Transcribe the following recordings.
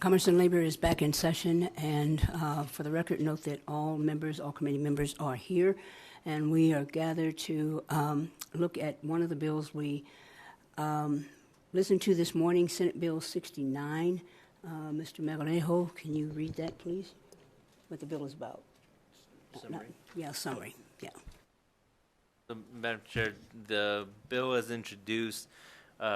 Commerce and Labor is back in session, and for the record, note that all committee members are here, and we are gathered to look at one of the bills we listened to this morning, Senate Bill 69. Mr. Melgarejo, can you read that, please? What the bill is about? Summary. Summary. Yeah. Madam Chair, the bill as introduced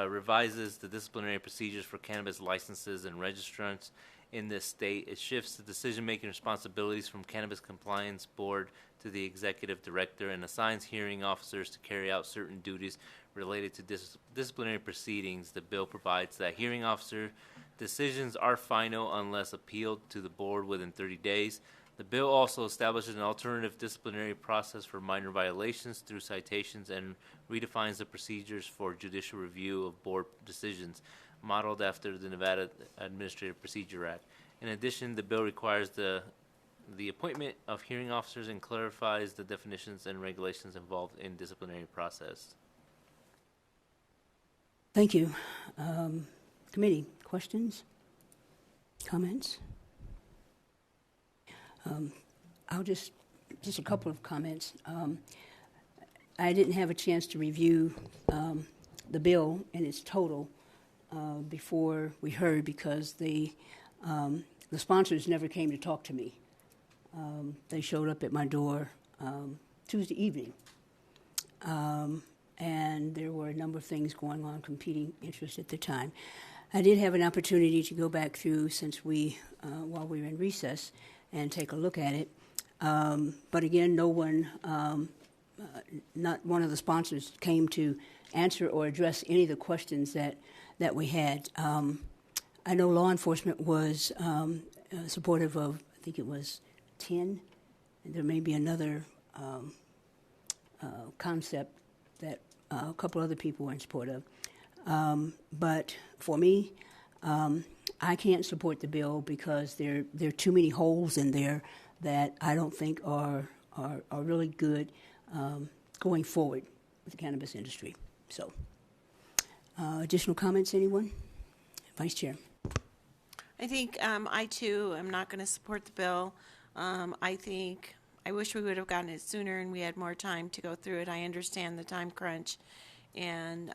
revises the disciplinary procedures for cannabis licenses and registrants in this state. It shifts the decision-making responsibilities from Cannabis Compliance Board to the Executive Director and assigns hearing officers to carry out certain duties related to disciplinary proceedings. The bill provides that hearing officer decisions are final unless appealed to the board within 30 days. The bill also establishes an alternative disciplinary process for minor violations through citations and redefines the procedures for judicial review of board decisions, modeled after the Nevada Administrative Procedure Act. In addition, the bill requires the appointment of hearing officers and clarifies the definitions and regulations involved in disciplinary process. Thank you. Committee, questions? Comments? I'll just a couple of comments. I didn't have a chance to review the bill in its total before we heard because the sponsors never came to talk to me. They showed up at my door Tuesday evening, and there were a number of things going on, competing interests at the time. I did have an opportunity to go back through since while we were in recess and take a look at it. But again, no one, not one of the sponsors came to answer or address any of the questions that we had. I know law enforcement was supportive of, I think it was 10, and there may be another concept that a couple other people were in support of. But for me, I can't support the bill because there are too many holes in there that I don't think are really good going forward with the cannabis industry. So, additional comments, anyone? Vice Chair. I think I too am not going to support the bill. I wish we would have gotten it sooner and we had more time to go through it. I understand the time crunch and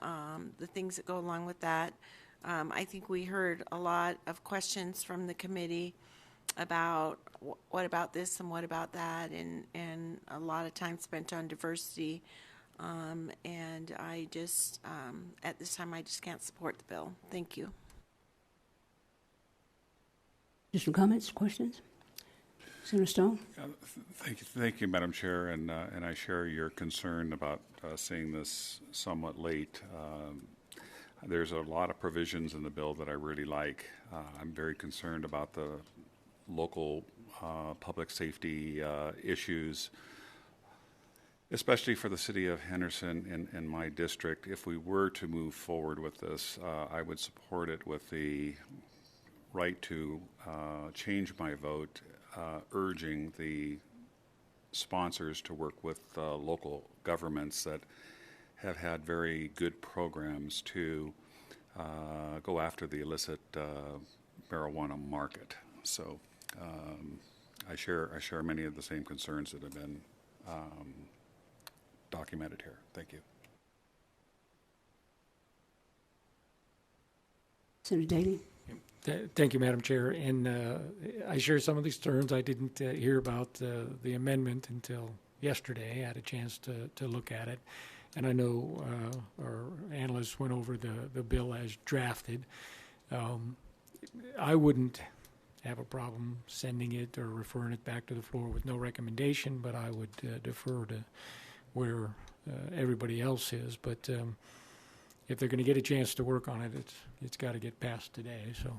the things that go along with that. I think we heard a lot of questions from the committee about what about this and what about that, and a lot of time spent on diversity. And I just, at this time, I just can't support the bill. Thank you. Additional comments, questions? Senator Stone? Thank you, Madam Chair, and I share your concern about seeing this somewhat late. There's a lot of provisions in the bill that I really like. I'm very concerned about the local public safety issues, especially for the city of Henderson in my district. If we were to move forward with this, I would support it with the right to change my vote, urging the sponsors to work with local governments that have had very good programs to go after the illicit marijuana market. So I share many of the same concerns that have been documented here. Thank you. Senator Daly? Thank you, Madam Chair. And I share some of these concerns. I didn't hear about the amendment until yesterday. I had a chance to look at it. And I know our analysts went over the bill as drafted. I wouldn't have a problem sending it or referring it back to the floor with no recommendation, but I would defer to where everybody else is. But if they're going to get a chance to work on it, it's got to get passed today. So.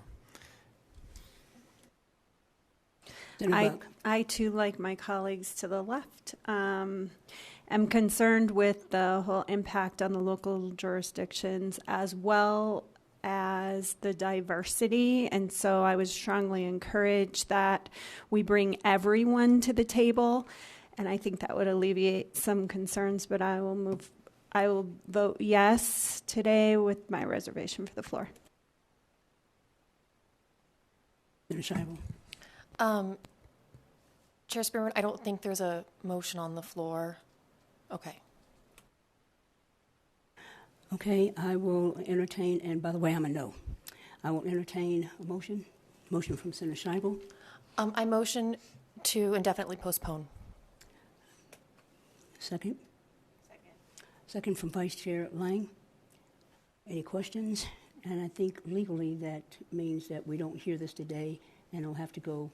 I too, like my colleagues to the left, am concerned with the whole impact on the local jurisdictions as well as the diversity. And so I would strongly encourage that we bring everyone to the table. And I think that would alleviate some concerns, but I will vote yes today with my reservation for the floor. Senator Scheibel. Chair Spearman, I don't think there's a motion on the floor. Okay. Okay, I will entertain, and by the way, I'm a no. I will entertain a motion. Motion from Senator Scheibel. I motion to indefinitely postpone. Second. Second from Vice Chair Lang. Any questions? And I think legally that means that we don't hear this today, and it'll have to go,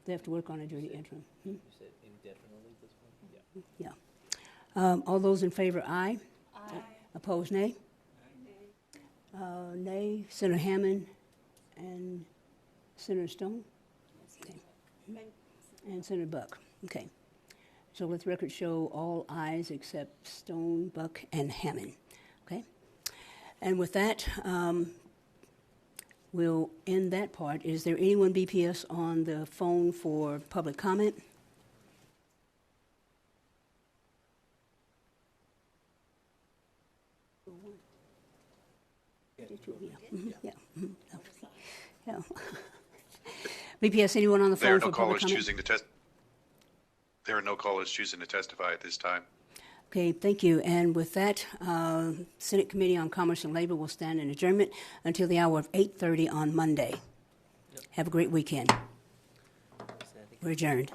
they have to work on it during the interim. You said indefinitely this one? Yeah. Yeah. All those in favor, aye. Aye. Opposed, nay. Nay. Senator Hammond and Senator Stone. Okay. And Senator Buck. Okay. So let the record show all ayes except Stone, Buck, and Hammond. Okay. And with that, we'll end that part. Is there anyone BPS on the phone for public comment? Yeah. BPS, anyone on the There phone are for no public callers comment? choosing to test. There are no callers choosing to testify at this time. Okay, thank you. And with that, Senate Committee on Commerce and Labor will stand in adjournment until the hour of 8:30 on Monday. Have a great weekend. We're adjourned.